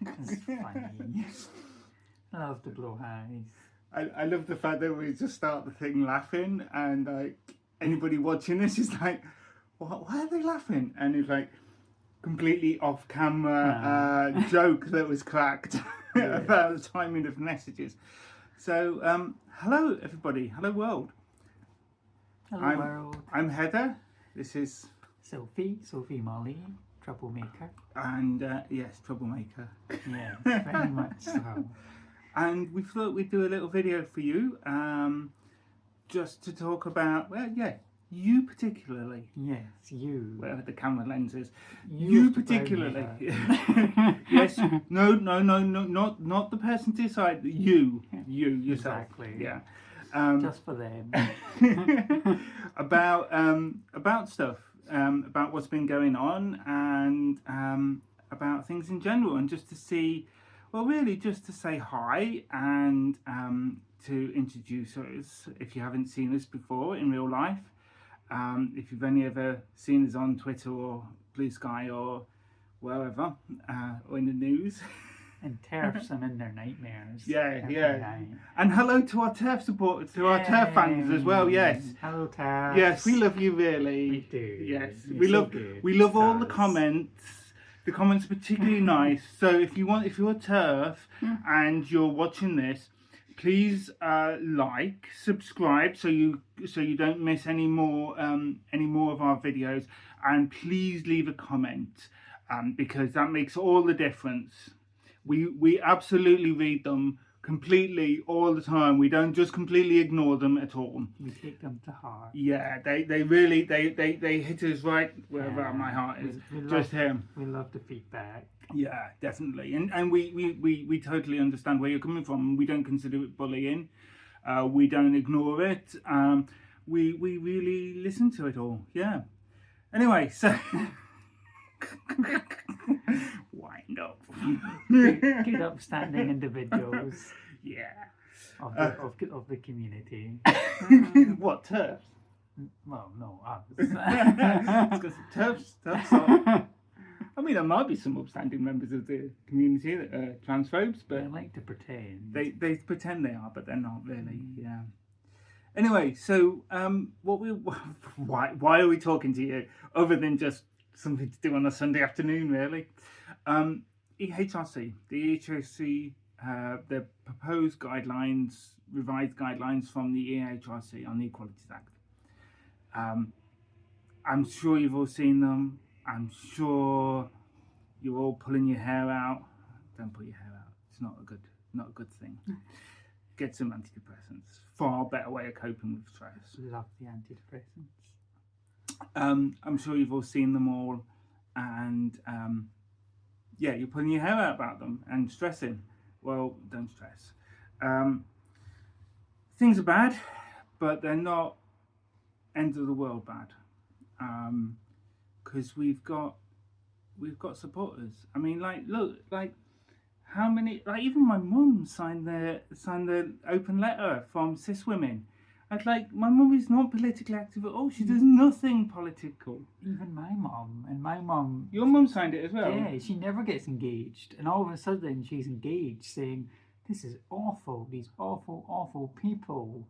It's funny. I love to blow highs. I love the fact that we just start the thing laughing, and like anybody watching this is like, why are they laughing? And it's like completely off camera joke that was cracked about the timing of messages. So hello everybody, hello world. Hello world. I'm Heather. This is Sophie Molly, troublemaker. And yes, troublemaker. Yes, very much so. And we thought we'd do a little video for you, just to talk about, well, yeah, you particularly. Yes, you. Where the camera lens is. You particularly. Yes. No, not the person to the side. You yourself. Exactly. Yeah. Just for them. About stuff, about what's been going on, and about things in general, and just to see. Well, really, just to say hi and to introduce us if you haven't seen us before in real life. If you've only ever seen us on Twitter or Blue Sky or wherever, or in the news. And TERFs and in their nightmares. Yeah. Night. And hello to our TERF supporters, to our TERF fans as well. Yes. Hello, TERFs. Yes, we love you really. We do. Yes, You're we love all the comments. The comments are particularly nice. So if you're a TERF and you're watching this, please like, subscribe, so you don't miss any more of our videos, and please leave a comment, because that makes all the difference. We absolutely read them completely all the time. We don't just completely ignore them at all. We take them to heart. Yeah, they really hit us right wherever my heart is. Just him. We love the feedback. Yeah, definitely. And we totally understand where you're coming from. We don't consider it bullying. We don't ignore it. We really listen to it all. Yeah. Anyway, so wind up. Good upstanding individuals. Yeah. Of the community. What, TERFs? Well, no, us. Because TERFs are... I mean, there might be some upstanding members of the community that are transphobes, but... They like to pretend. They pretend they are, but they're not really, yeah. Anyway, so why are we talking to you, other than just something to do on a Sunday afternoon, really? EHRC, the EHRC, the proposed guidelines, revised guidelines from the EHRC on the Equalities Act. I'm sure you've all seen them. I'm sure you're all pulling your hair out. Don't pull your hair out. It's not a good thing. Get some antidepressants. Far better way of coping with stress. Love the antidepressants. I'm sure you've all seen them all, and yeah, you're pulling your hair out about them and stressing. Well, don't stress. Things are bad, but they're not end of the world bad. Because we've got supporters. I mean, look, how many? Even my mum signed the open letter from cis women. And my mum is not politically active at all. She does nothing political. Even my mum. Your mum signed it as well. Yeah, she never gets engaged, and all of a sudden she's engaged, saying, "This is awful. These awful people."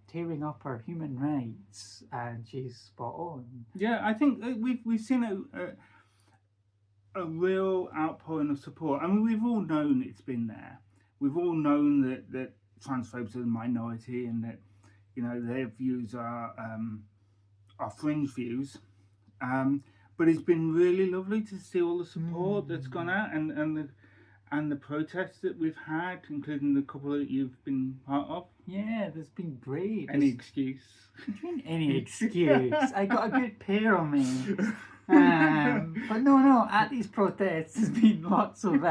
Tearing up our human rights, and she's spot on. Yeah, I think we've seen a real outpouring of support. I mean, we've all known it's been there. We've all known that transphobes are the minority, and that their views are fringe views. But it's been really lovely to see all the support that's gone out, and the protests that we've had, including the couple that you've been part of. Yeah, there's been great. Any excuse. Any excuse. I got a good pair on me. But no, at these protests there's been lots of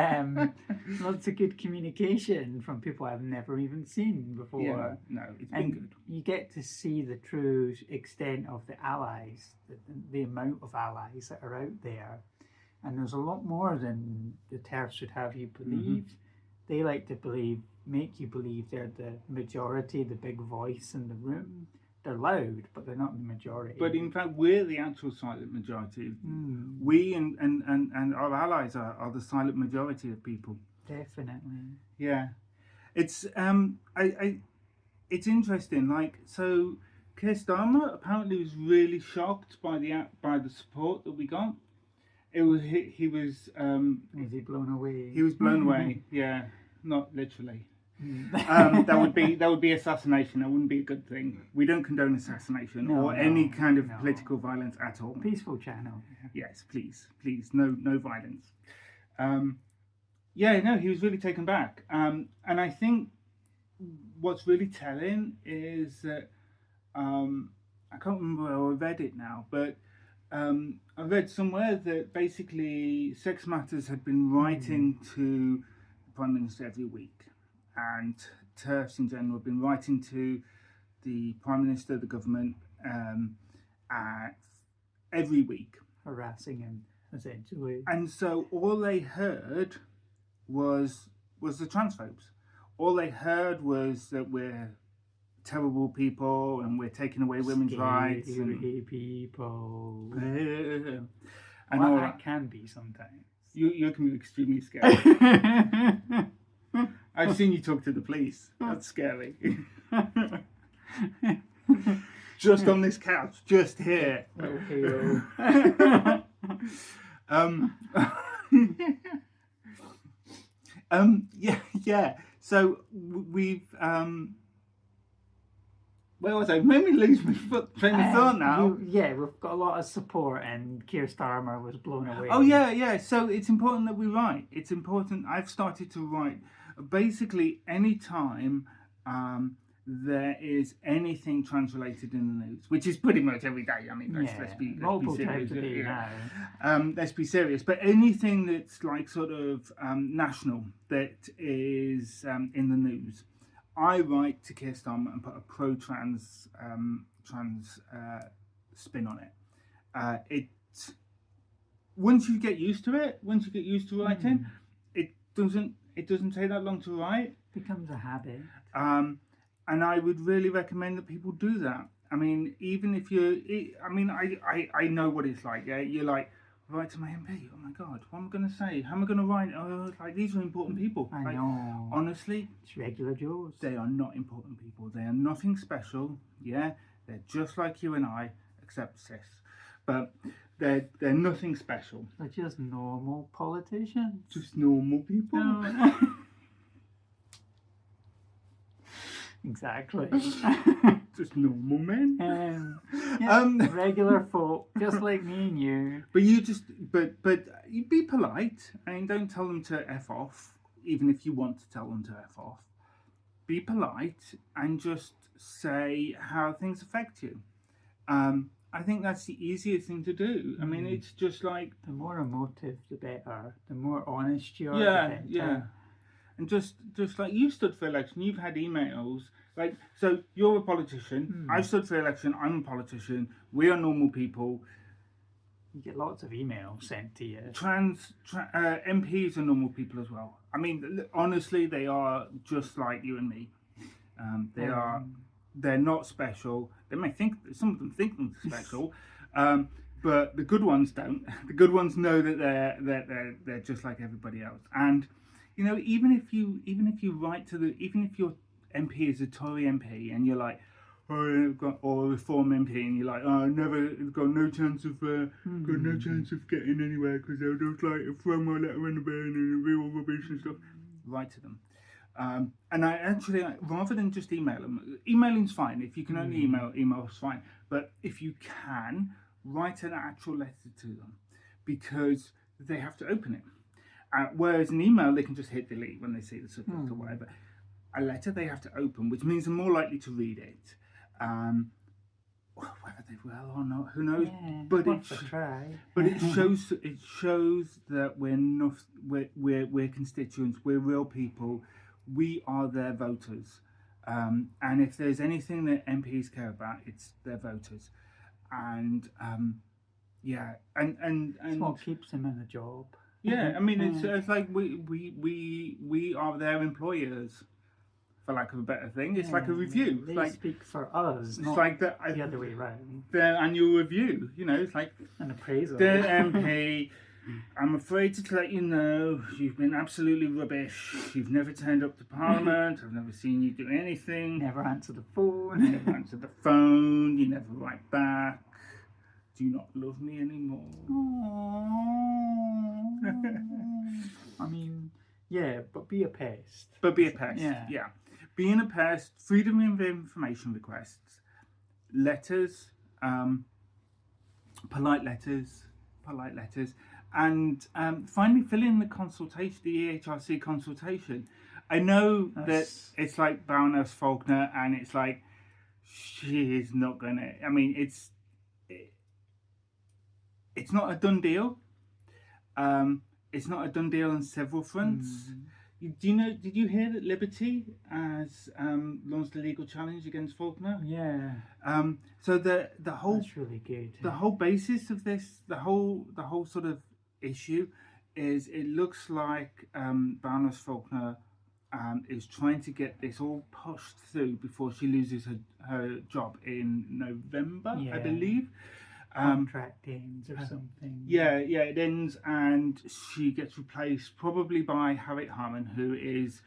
good communication from people I've never even seen before. Yeah, no, it's been good. You get to see the true extent of the allies, the amount of allies that are out there. And there's a lot more than the TERFs would have you believe. They like to make you believe they're the majority, the big voice in the room. they're loud, but they're not the majority. But in fact, we're the actual silent majority. We and our allies are the silent majority of people. Definitely. Yeah, it's it's interesting. Like, so Keir Starmer apparently was really shocked by the support that we got. It was he was Was he blown away? he was blown away. Yeah, not literally. That would be assassination. That wouldn't be a good thing. We don't condone assassination or any kind of political violence at all. Peaceful channel. Yes, please, no violence. Yeah, no, he was really taken back. And I think what's really telling is that I can't remember where I read it now, but I read somewhere that basically Sex Matters had been writing to the Prime Minister every week. And TERFs in general have been writing to the Prime Minister, the government, every week. Harassing him, essentially. And so all they heard was the transphobes. All they heard was that we're terrible people and we're taking away women's rights. Scary people. And Well, all that can be sometimes. You can be extremely scary. I've seen you talk to the police. That's scary. Just on this couch, just here. Okay. Yeah. So we've where was I? Made me lose my train of thought now. We've got a lot of support, and Keir Starmer was blown away. Oh yeah. So it's important that we write. It's important. I've started to write. Basically, any time there is anything trans-related in the news, which is pretty much every day. I mean, let's be serious. Let's be serious. But anything that's like sort of national that is in the news, I write to Keir Starmer and put a pro-trans spin on it. Once you get used to it, once you get used to writing, it doesn't take that long to write. Becomes a habit. And I would really recommend that people do that. I mean, even if I know what it's like. Yeah, you're like, write to my MP. Oh my God, what am I going to say? How am I going to write? Oh, like these are important people. I know. Honestly, it's regular Joes. They are not important people. They are nothing special. Yeah, they're just like you and I, except cis. But they're nothing special. They're just normal politicians. Just normal people. No. Exactly. Just normal men. Regular folk, just like me and you. But you be polite and don't tell them to F off, even if you want to tell them to F off. Be polite and just say how things affect you. I think that's the easiest thing to do. I mean, it's just like... The more emotive, the better. The more honest you are, the better. Yeah. And just like you stood for election, you've had emails. Like, so you're a politician. I've stood for election. I'm a politician. We are normal people. You get lots of emails sent to you. MPs are normal people as well. I mean, honestly, they are just like you and me. They're not special. They may think, some of them think they're special, but the good ones don't. The good ones know that they're just like everybody else. And you know, even if you write to even if your MP is a Tory MP and you're like, or a Reform MP and you're like, oh, got no chance of getting anywhere because they'll just like throw my letter in the bin and real rubbish and stuff. Write to them. And I actually, rather than just email them, emailing's fine. If you can only email's fine. But if you can, write an actual letter to them because they have to open it. Whereas an email, they can just hit delete when they see the subject or whatever. A letter they have to open, which means they're more likely to read it. Whether they will or not, who knows? Yeah, but it shows that we're constituents, we're real people, we are their voters, and if there's anything that MPs care about, it's their voters, and it's what keeps them in a job. Yeah, I mean it's like we are their employers for lack of a better thing. It's like a review. They Like speak for us, it's not like the other way around. their annual review. You know, it's like An appraisal. dear MP. I'm afraid to let you know you've been absolutely rubbish. You've never turned up to Parliament. I've never seen you do anything. Never answer the phone. You never answer the phone. You never write back. Do you not love me anymore? I mean, yeah, but be a pest. But be a pest. Yeah. Yeah. Being a pest, freedom of information requests, letters, polite letters, and finally fill in the consultation, the EHRC consultation. I know that it's like Baroness Faulkner, and it's like she is not gonna. I mean, it's not a done deal. It's not a done deal on several fronts. Do you know? Did you hear that Liberty has launched a legal challenge against Faulkner? Yeah. So the whole That's really good. the whole basis of this, the whole sort of issue, is it looks like Baroness Faulkner is trying to get this all pushed through before she loses her job in November, I believe. Contract ends or something. Yeah, it ends, and she gets replaced probably by Harriet Harman, who is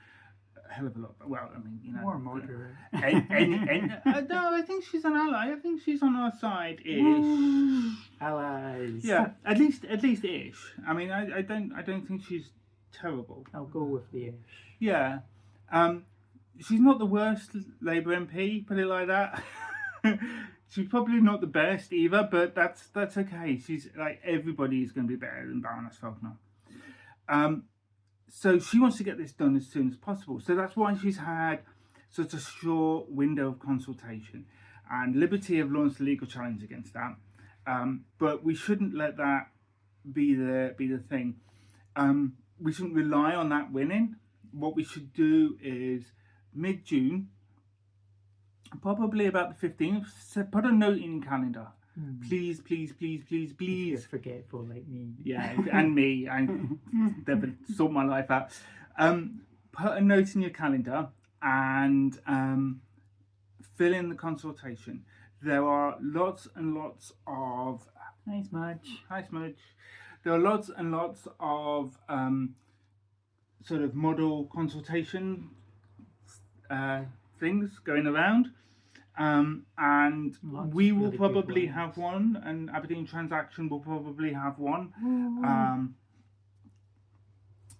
a hell of a lot. Well, I mean, you know, More moderate. No, I think she's an ally. I think she's on our side ish. Allies. Yeah, at least ish. I mean, I don't think she's terrible. I'll go with the ish. Yeah, she's not the worst Labour MP. Put it like that. She's probably not the best either, but that's okay. She's like, everybody's going to be better than Baroness Faulkner. So she wants to get this done as soon as possible. So that's why she's had such a short window of consultation. And Liberty have launched a legal challenge against that. But we shouldn't let that be the thing. We shouldn't rely on that winning. What we should do is mid-June, probably about the 15th, put a note in your calendar. Please. You're forgetful like me. Yeah, and me. I never sort my life out. Put a note in your calendar and fill in the consultation. There are lots and lots of... Hi, Smudge. Hi, Smudge. There are lots and lots of sort of model consultation things going around. And lots we will really probably have one, and Aberdeen Transaction will probably have one.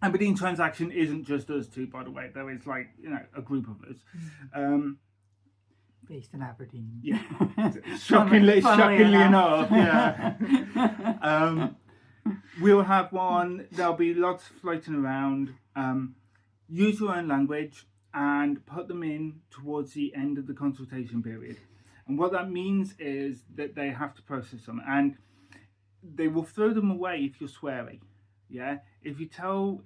Aberdeen Transaction isn't just us two, by the way. There is like, you know, a group of us. Based in Aberdeen. Yeah. shockingly enough. Yeah. We'll have one. There'll be lots floating around. Use your own language and put them in towards the end of the consultation period. And what that means is that they have to process them, and they will throw them away if you're sweary. Yeah, if you tell,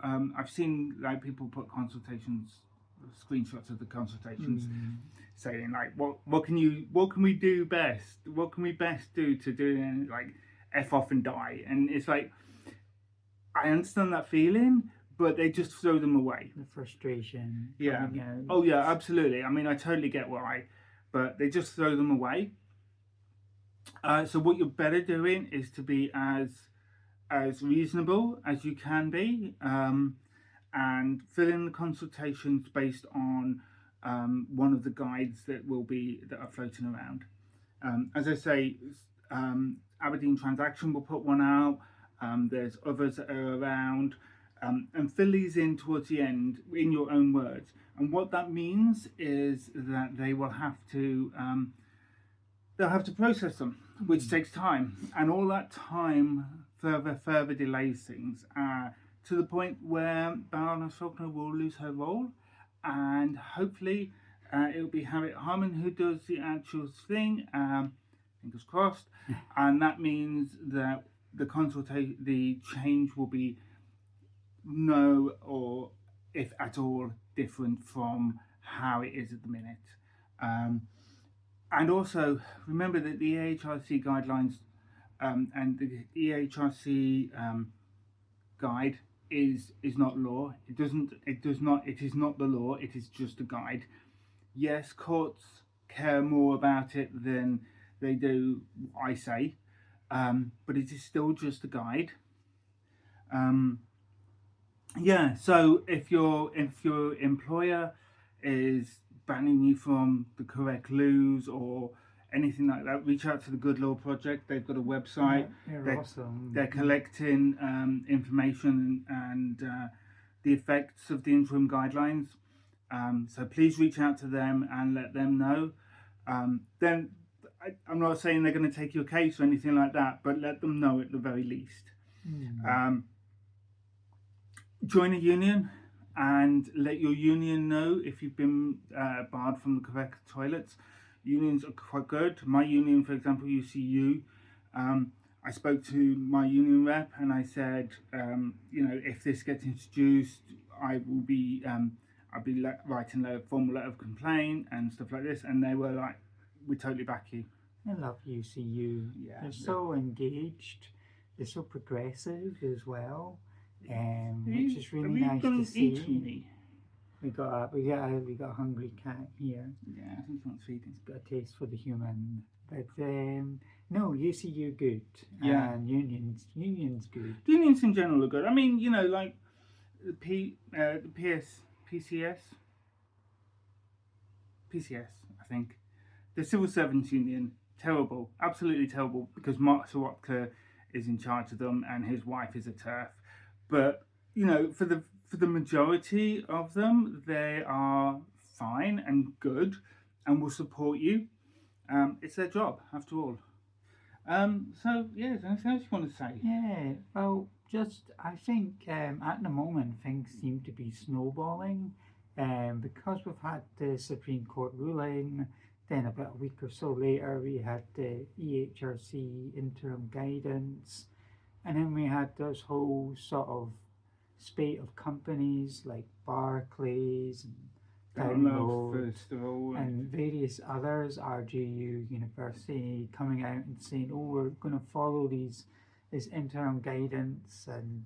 I've seen like people put screenshots of the consultations, saying like, what can we do best? What can we best do to do like F off and die? And it's like, I understand that feeling, but they just throw them away. The frustration. Yeah. Oh yeah, absolutely. I mean, I totally get why, but they just throw them away. So what you're better doing is to be as reasonable as you can be, and fill in the consultations based on one of the guides that are floating around. As I say, Aberdeen Transaction will put one out. There's others that are around. And fill these in towards the end in your own words. And what that means is that they will have to process them, which takes time, and all that time further delays things to the point where Baroness Faulkner will lose her role, and hopefully it will be Harriet Harman who does the actual thing. Fingers crossed. And that means that the change will be no, or if at all, different from how it is at the minute. And also remember that the EHRC guidelines and the EHRC guide is not law. It is not the law. It is just a guide. Yes, courts care more about it than they do, I say, but it is still just a guide. Yeah, so if your employer is banning you from the correct loos or anything like that, reach out to the Good Law Project. They've got a website. They're awesome. They're collecting information and the effects of the interim guidelines. So please reach out to them and let them know. Then I'm not saying they're going to take your case or anything like that, but let them know at the very least. Join a union and let your union know if you've been barred from the correct toilets. Unions are quite good. My union, for example, UCU, I spoke to my union rep and I said, if this gets introduced, I will be I'll be writing a formal letter of complaint and stuff like this. And they were like, we totally back you. I love UCU. Yeah, they're so engaged. They're so progressive as well. Which is really nice to see. We got a hungry cat here. Yeah, I think he wants feeding. He's got a taste for the human. But no, UCU good. Yeah. And unions good. Unions in general are good. I mean, like the PCS, I think. The Civil Servants Union, terrible, absolutely terrible, because Mark Sorotka is in charge of them and his wife is a TERF. But for the majority of them, they are fine and good, and will support you. It's their job, after all. So yeah, is there anything else you want to say? Yeah. Well, I think at the moment things seem to be snowballing, because we've had the Supreme Court ruling. Then about a week or so later, we had the EHRC interim guidance. And then we had this whole sort of spate of companies like Barclays and Download and various others, RGU University, coming out and saying, we're going to follow this interim guidance and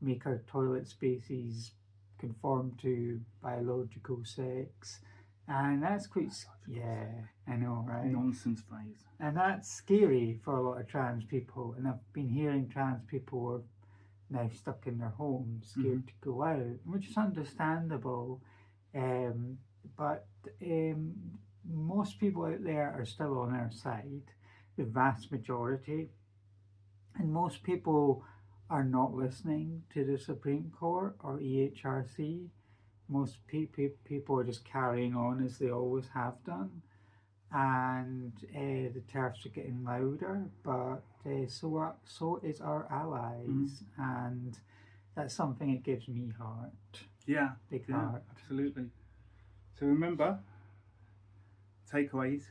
make our toilet spaces conform to biological sex. And that's quite, yeah, I know, right? Nonsense phrase. And that's scary for a lot of trans people. And I've been hearing trans people are now stuck in their homes, scared to go out, which is understandable. But most people out there are still on our side, the vast majority. And most people are not listening to the Supreme Court or EHRC. Most people are just carrying on as they always have done, and the TERFs are getting louder, but so is our allies, and that's something that gives me heart. Yeah, big heart. Absolutely. So remember, takeaways.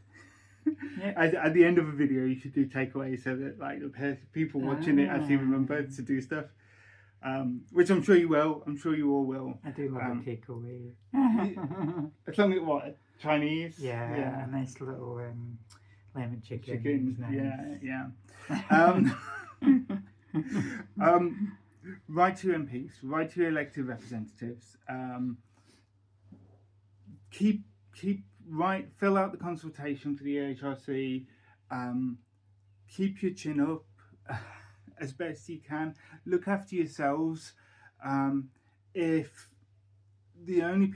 Yeah. At the end of a video, you should do takeaways so that like the people watching it actually remember to do stuff. Which I'm sure you will. I'm sure you all will. I do love a takeaway. As long as what? Chinese? Yeah. A nice little lemon chicken. Nice. Yeah. Write to your MPs. Write to your elected representatives. Fill out the consultation for the EHRC. Keep your chin up. As best you can. Look after yourselves. If the only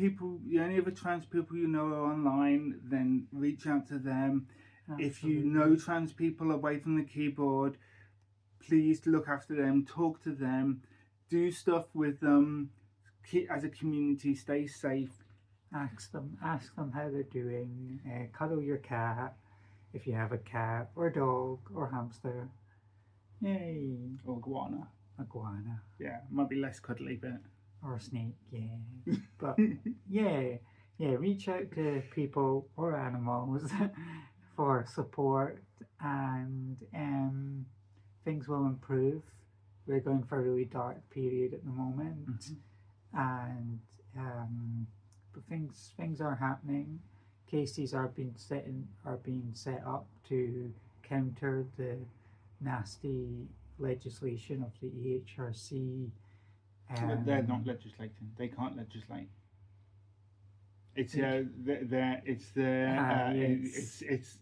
other trans people you know are online, then reach out to them. Absolutely. If you know trans people away from the keyboard, please look after them, talk to them, do stuff with them. As a community, stay safe. Ask them how they're doing. Cuddle your cat if you have a cat or dog or hamster. Yay. Or iguana. Yeah, might be less cuddly, but... Or a snake, yeah. But, yeah, reach out to people or animals for support, and things will improve. We're going for a really dark period at the moment, and but things are happening. Cases are being set up to counter the nasty legislation of the EHRC, But they're not legislating. They can't legislate. It's their it's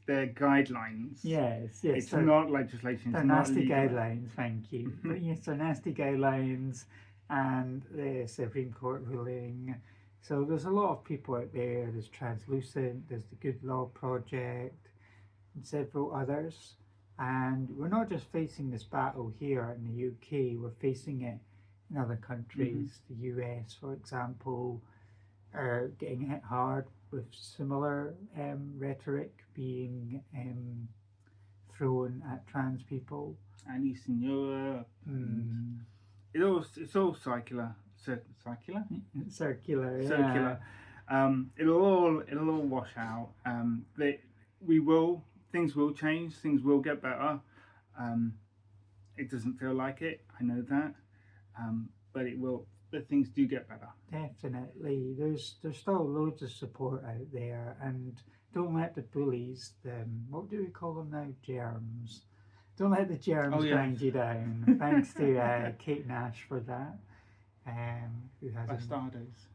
their guidelines. Yes, It's not legislation. They're It's not nasty legal. guidelines, thank you. But yes, they're nasty guidelines and the Supreme Court ruling. So there's a lot of people out there. There's Translucent, there's the Good Law Project, and several others. And we're not just facing this battle here in the UK, we're facing it in other countries. The US, for example, are getting hit hard with similar rhetoric being thrown at trans people. And Eastern Europe. It's all circular. Circular. Circular. It'll all wash out. Things will change. Things will get better. It doesn't feel like it. I know that. But it will. But things do get better. Definitely. There's still loads of support out there, and don't let the bullies, what do we call them now? Germs. Don't let the germs grind you down. Thanks to Kate Nash for that. Who has Bastardos.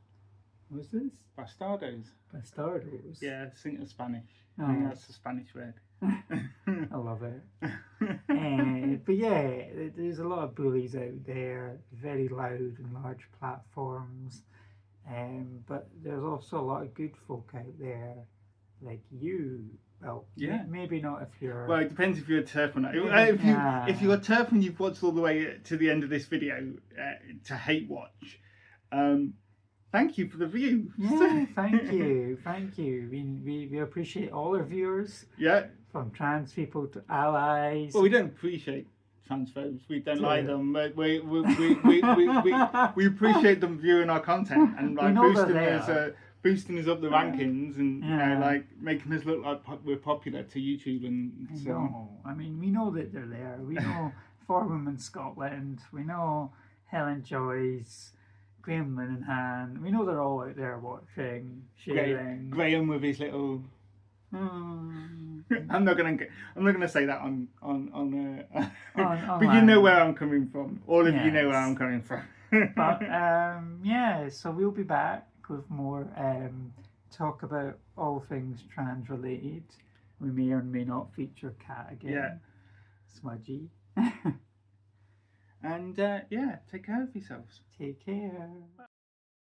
What's this? Bastardos. Bastardos. Yeah, I think it's Spanish. Oh. I think that's the Spanish word. I love it. But yeah, there's a lot of bullies out there, very loud and large platforms. But there's also a lot of good folk out there, like you. Well, yeah. Maybe not if you're... Well, it depends if you're a TERF or not. If you're a TERF and you've watched all the way to the end of this video to hate watch, thank you for the view. Yeah, thank you. We appreciate all our viewers. Yeah. From trans people to allies. Well, we don't appreciate transphobes. We don't like them. But we appreciate them viewing our content and like boosting us up the rankings and you know, like making us look like we're popular to YouTube and so on. I mean, we know that they're there. We know For Women Scotland. We know Helen Joyce, Graham Linehan. We know they're all out there watching, sharing. Graham with his little. I'm not gonna say that on but you know where I'm coming from. All of you know where I'm coming from. But yeah, so we'll be back with more talk about all things trans related. We may or may not feature Kat again. Yeah. Smudgy. And yeah, take care of yourselves. Take care.